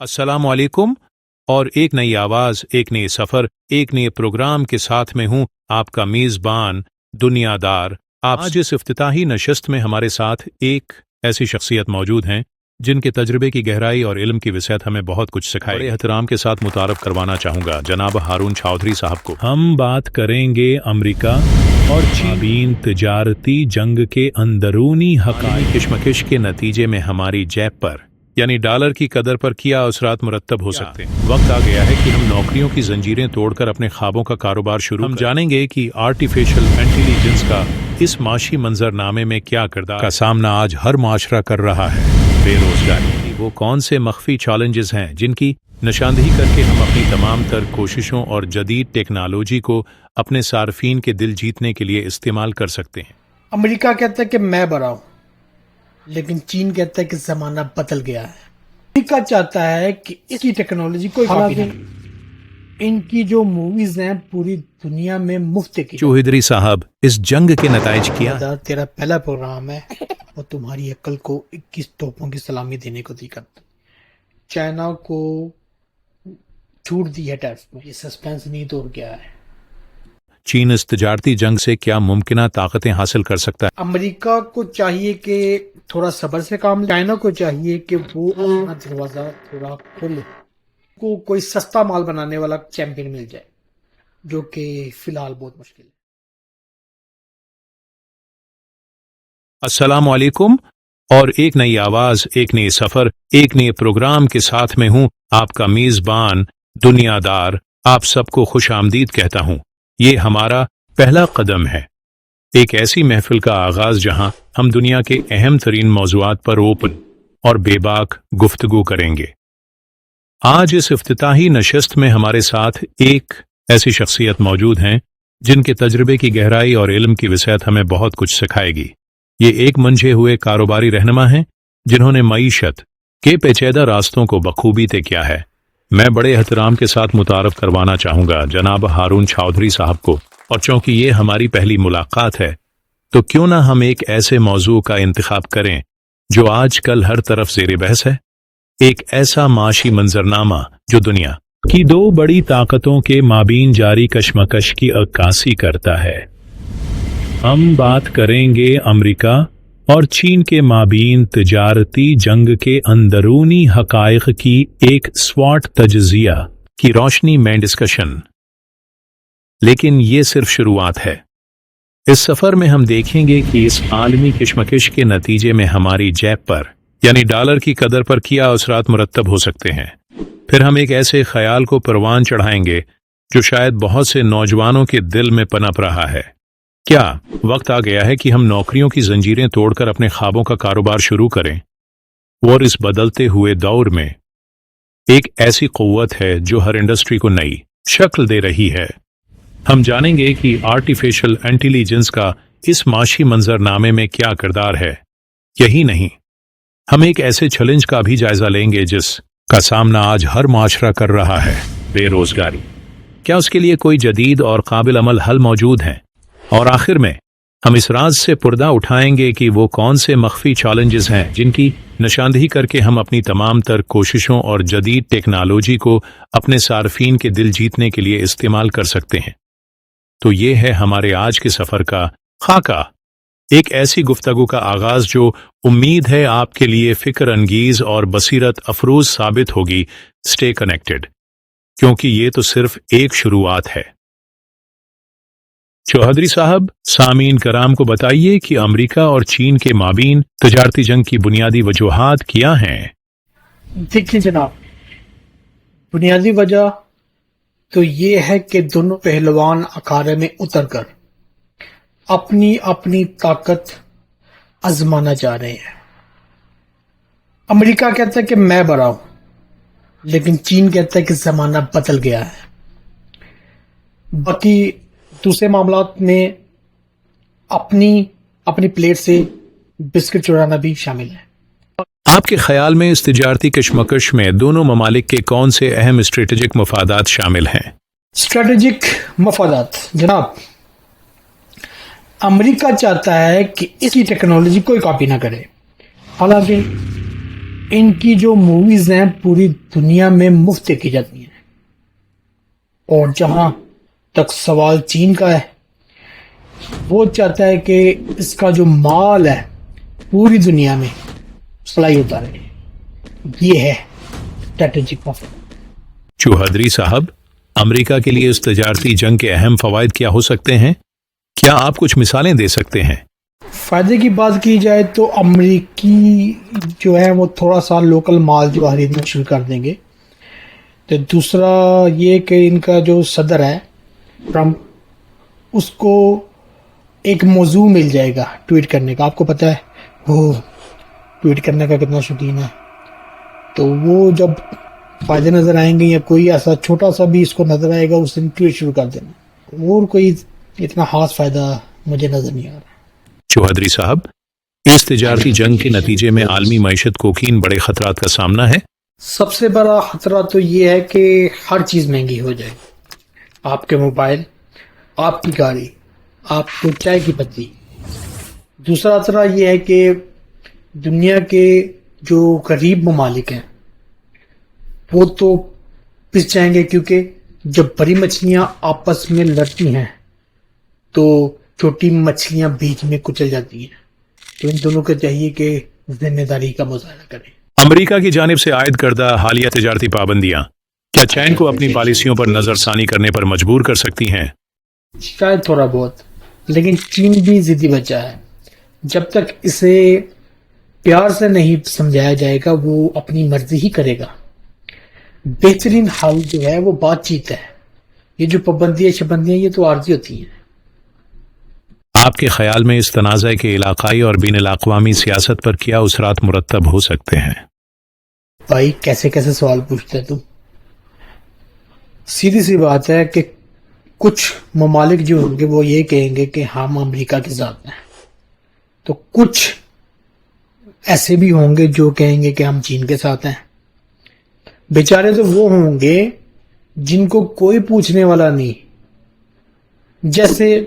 अस्सलाम वालेकुम। और एक नई आवाज़, एक नए सफ़र, एक नए प्रोग्राम के साथ में हूँ आपका मेज़बान दुनियादार। आज इस इफ्तिताही नशस्त में हमारे साथ एक ऐसी शख्सियत मौजूद हैं जिनके तजर्बे की गहराई और इल्म की विसअत हमें बहुत कुछ सिखाई। बड़े एहतराम के साथ मुतारफ़ करवाना चाहूँगा जनाब हारून चौधरी साहब को। हम बात करेंगे अमरीका और चीन तजारती जंग के अंदरूनी हक़ाइक़ कशमकश के नतीजे में हमारी जेब पर यानी डॉलर की कदर पर क्या असरात मुरत्तब हो सकते हैं। वक्त आ गया है कि हम नौकरियों की जंजीरें तोड़कर अपने ख्वाबों का कारोबार शुरू हम जानेंगे कि आर्टिफिशियल इंटेलिजेंस का इस माशी मंजरनामे में क्या किरदार का सामना आज हर माशरा कर रहा है। बेरोजगारी, वो कौन से मख्फी चैलेंजेस हैं जिनकी निशानदेही करके हम अपनी तमाम तर कोशिशों और जदीद टेक्नोलॉजी को अपने सार्फिन के दिल जीतने के लिए इस्तेमाल कर सकते हैं। अमेरिका कहता है कि मैं बड़ा हूं, लेकिन चीन कहता है कि जमाना बदल गया है। अमेरिका चाहता है कि इसकी टेक्नोलॉजी कोई कॉपी ना करे। इनकी जो मूवीज हैं पूरी दुनिया में मुफ्त की। चौधरी साहब, इस जंग के नताइज क्या? तेरा पहला प्रोग्राम है और तुम्हारी अक्ल को 21 तोपों की सलामी देने को दी करता। चाइना को छूट दी है टैरिफ में, ये सस्पेंस नहीं तोड़ गया है। चीन इस तजारती जंग से क्या मुमकिन ताकतें हासिल कर सकता है? अमेरिका को चाहिए कि थोड़ा सब्र से काम, चाइना को चाहिए कि वो अपना दरवाजा थोड़ा खोले, को कोई सस्ता माल बनाने वाला चैंपियन मिल जाए, जो कि फिलहाल बहुत मुश्किल है। अस्सलाम वालेकुम। और एक नई आवाज, एक नए सफर, एक नए प्रोग्राम के साथ में हूँ आपका मेजबान दुनियादार। आप सबको खुश आमदीद कहता हूँ। ये हमारा पहला कदम है, एक ऐसी महफिल का आगाज जहां हम दुनिया के अहम तरीन मौज़ूआत पर ओपन और बेबाक गुफ्तगू करेंगे। आज इस इफ्तिताही नशस्त में हमारे साथ एक ऐसी शख्सियत मौजूद हैं जिनके तजर्बे की गहराई और इल्म की विसअत हमें बहुत कुछ सिखाएगी। ये एक मंझे हुए कारोबारी रहनुमा हैं जिन्होंने मईशत के पेचीदा रास्तों को बखूबी तय किया है। मैं बड़े एहतराम के साथ मुतारफ़ करवाना चाहूँगा जनाब हारून चौधरी साहब को। और चूंकि ये हमारी पहली मुलाकात है तो क्यों ना हम एक ऐसे मौजू का इंतखाब करें जो आजकल हर तरफ ज़ेरे बहस है, एक ऐसा माशी मंजरनामा जो दुनिया की दो बड़ी ताकतों के माबीन जारी कशमकश की अक्कासी करता है। हम बात करेंगे अमरीका और चीन के माबीन तजारती जंग के अंदरूनी हक़ाइक़ की एक स्वाट तजज़िया की रोशनी में डिस्कशन। लेकिन ये सिर्फ शुरुआत है। इस सफर में हम देखेंगे कि इस आलमी कशमकश के नतीजे में हमारी जेब पर यानी डॉलर की कदर पर क्या असरात मुरत्तब हो सकते हैं। फिर हम एक ऐसे ख्याल को परवान चढ़ाएंगे जो शायद बहुत से नौजवानों के दिल में पनप रहा है। क्या वक्त आ गया है कि हम नौकरियों की जंजीरें तोड़कर अपने ख्वाबों का कारोबार शुरू करें? और इस बदलते हुए दौर में एक ऐसी क़ुव्वत है जो हर इंडस्ट्री को नई शक्ल दे रही है। हम जानेंगे कि आर्टिफिशियल इंटेलिजेंस का इस माशी मंजरनामे में क्या किरदार है। यही नहीं, हम एक ऐसे चैलेंज का भी जायजा लेंगे जिस का सामना आज हर माशरा कर रहा है, बेरोजगारी। क्या उसके लिए कोई जदीद और काबिल अमल हल मौजूद हैं? और आखिर में हम इस राज से पर्दा उठाएंगे कि वो कौन से मख्फी चैलेंजेस हैं जिनकी निशानदेही करके हम अपनी तमाम तर कोशिशों और जदीद टेक्नोलॉजी को अपने सार्फिन के दिल जीतने के लिए इस्तेमाल कर सकते हैं। तो ये है हमारे आज के सफर का खाका, एक ऐसी गुफ्तगू का आगाज जो उम्मीद है आपके लिए फिक्र अंगीज और बसीरत अफरोज साबित होगी। स्टे कनेक्टेड, क्योंकि ये तो सिर्फ एक शुरुआत है। चौधरी साहब, सामीन कराम को बताइए कि अमेरिका और चीन के माबीन तजारती जंग की बुनियादी वजूहात क्या हैं? देखिए जनाब, बुनियादी वजह तो ये है कि दोनों पहलवान अखाड़े में उतरकर अपनी अपनी ताकत आजमाना चाह रहे हैं। अमेरिका कहता है कि मैं बड़ा हूं, लेकिन चीन कहता है कि जमाना बदल गया है। बाकी दूसरे मामलात में अपनी प्लेट से बिस्किट चुराना भी शामिल है। आपके ख्याल में इस तिजारती कशमकश में दोनों ममालिक के कौन से अहम स्ट्रेटेजिक मफादात शामिल हैं? स्ट्रेटेजिक मफादात जनाब, अमेरिका चाहता है कि इसकी टेक्नोलॉजी कोई कॉपी ना करे। हालांकि ان کی جو موویز ہیں پوری دنیا میں مفت دیکھی جاتی ہیں، اور جہاں تک سوال چین کا ہے، وہ چاہتا ہے کہ اس کا جو مال ہے پوری دنیا میں سپلائی ہوتا رہے. یہ ہے اسٹریٹجک آف. چوہدری صاحب، امریکہ کے لیے اس تجارتی جنگ کے اہم فوائد کیا ہو سکتے ہیں؟ کیا آپ کچھ مثالیں دے سکتے ہیں؟ فائدے کی بات کی جائے تو امریکی جو ہے وہ تھوڑا سا لوکل مال جو خریدنا شروع کر دیں گے. تو دوسرا یہ کہ ان کا جو صدر ہے ٹرمپ، اس کو ایک موضوع مل جائے گا ٹویٹ کرنے کا. آپ کو پتہ ہے وہ ٹویٹ کرنے کا کتنا شوقین ہے. تو وہ جب فائدے نظر آئیں گے یا کوئی ایسا چھوٹا سا بھی اس کو نظر آئے گا، اس دن ٹویٹ شروع کر دینا. اور کوئی اتنا خاص فائدہ مجھے نظر نہیں آ رہا. چوہدری صاحب، اس تجارتی جنگ کے نتیجے میں عالمی معیشت کو کن بڑے خطرات کا سامنا ہے؟ سب سے بڑا خطرہ تو یہ ہے کہ ہر چیز مہنگی ہو جائے. آپ کے موبائل، آپ کی گاڑی، آپ کو چائے کی پتی. دوسرا خطرہ یہ ہے کہ دنیا کے جو غریب ممالک ہیں وہ تو پس جائیں گے، کیونکہ جب بڑی مچھلیاں آپس میں لڑتی ہیں تو چھوٹی مچھلیاں بیچ میں کچل جاتی ہیں. تو ان دونوں کو چاہیے کہ ذمہ داری کا مظاہرہ کریں. امریکہ کی جانب سے عائد کردہ حالیہ تجارتی پابندیاں کیا چین کو اپنی پالیسیوں پر نظر ثانی کرنے پر مجبور کر سکتی ہیں؟ شاید تھوڑا بہت، لیکن چین بھی ضدی بچہ ہے. جب تک اسے پیار سے نہیں سمجھایا جائے گا وہ اپنی مرضی ہی کرے گا. بہترین حل جو ہے وہ بات چیت ہے. یہ جو پابندیاں یہ تو عارضی ہوتی ہیں. آپ کے خیال میں اس تنازع کے علاقائی اور بین الاقوامی سیاست پر کیا اثرات مرتب ہو سکتے ہیں؟ بھائی کیسے کیسے سوال پوچھتے ہیں تم. سیدھی سی بات ہے کہ کچھ ممالک جو ہوں گے وہ یہ کہیں گے کہ ہم امریکہ کے ساتھ ہیں، تو کچھ ایسے بھی ہوں گے جو کہیں گے کہ ہم چین کے ساتھ ہیں. بیچارے تو وہ ہوں گے جن کو کوئی پوچھنے والا نہیں. جیسے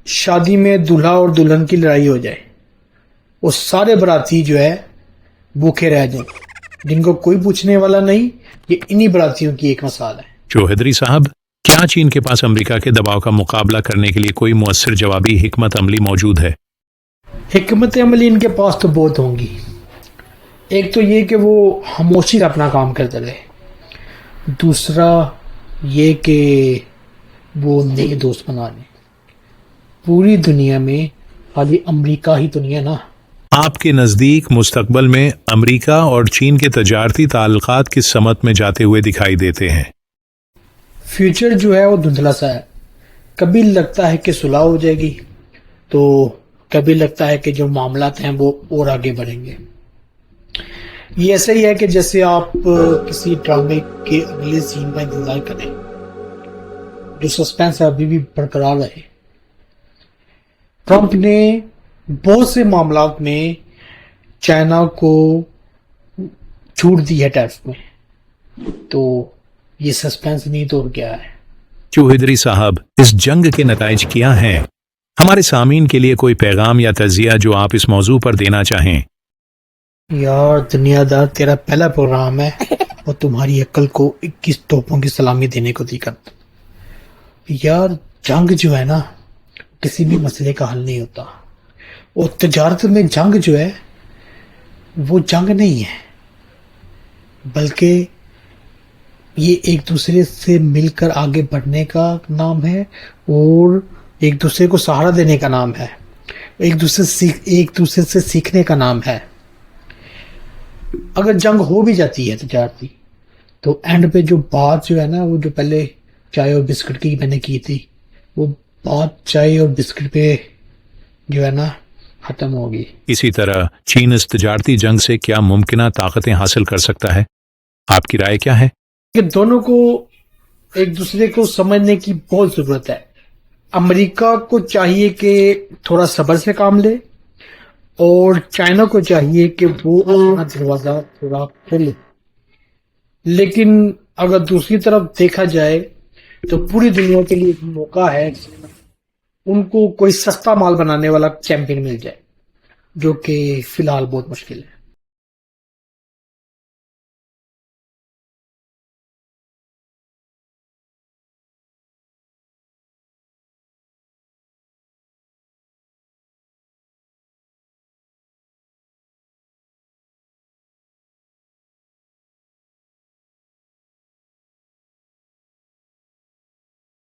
شادی میں دلہا اور دلہن کی لڑائی ہو جائے، وہ سارے باراتی جو ہے بھوکے رہ جائیں جن کو کوئی پوچھنے والا نہیں. یہ انہی براتیوں کی ایک مثال ہے. چوہدری صاحب، کیا چین کے پاس امریکہ کے دباؤ کا مقابلہ کرنے کے لیے کوئی مؤثر جوابی حکمت عملی موجود ہے؟ حکمت عملی ان کے پاس تو بہت ہوں گی. ایک تو یہ کہ وہ خاموشی سے اپنا کام کرتے رہے. دوسرا یہ کہ وہ نئے دوست بنا لیں. پوری دنیا میں خالی امریکہ ہی تو نہیں ہے نا. آپ کے نزدیک مستقبل میں امریکہ اور چین کے تجارتی تعلقات کس سمت میں جاتے ہوئے دکھائی دیتے ہیں؟ فیوچر جو ہے وہ دھندلا سا ہے. کبھی لگتا ہے کہ صلح ہو جائے گی، تو کبھی لگتا ہے کہ جو معاملات ہیں وہ اور آگے بڑھیں گے. یہ ایسا ہی ہے کہ جیسے آپ کسی ڈرامے کے اگلے سین کا انتظار کریں. جو سسپینس ہے ابھی بھی برقرار رہے. ٹرمپ نے بہت سے معاملات میں چائنا کو چھوٹ دی ہے ٹیرف میں، تو یہ سسپینس نہیں توڑ گیا ہے. چوہدری صاحب، اس جنگ کے نتائج کیا ہیں؟ ہمارے سامعین کے لیے کوئی پیغام یا تعزیہ جو آپ اس موضوع پر دینا چاہیں؟ یار دنیا دار، تیرا پہلا پروگرام ہے اور تمہاری عقل کو 21 توپوں کی سلامی دینے کو دی کرتا. یار جنگ جو ہے نا کسی بھی مسئلے کا حل نہیں ہوتا، اور تجارت میں جنگ جو ہے وہ جنگ نہیں ہے، بلکہ یہ ایک دوسرے سے مل کر آگے بڑھنے کا نام ہے اور ایک دوسرے کو سہارا دینے کا نام ہے، ایک دوسرے سے سیکھنے کا نام ہے. اگر جنگ ہو بھی جاتی ہے تجارتی، تو اینڈ پہ جو بات جو ہے نا وہ جو پہلے چائے اور بسکٹ کی میں نے کی تھی، وہ بات چائے اور بسکٹ پہ جو ہے نا ختم ہوگی. اسی طرح چین اس تجارتی جنگ سے کیا ممکنہ طاقتیں حاصل کر سکتا ہے؟ آپ کی رائے کیا ہے؟ کہ دونوں کو ایک دوسرے کو سمجھنے کی بہت ضرورت ہے. امریکہ کو چاہیے کہ تھوڑا صبر سے کام لے، اور چائنا کو چاہیے کہ وہ اپنا دروازہ تھوڑا کھولے. لیکن اگر دوسری طرف دیکھا جائے تو پوری دنیا کے لیے ایک موقع ہے ان کو کوئی سستا مال بنانے والا چیمپئن مل جائے، جو کہ فی الحال بہت مشکل ہے.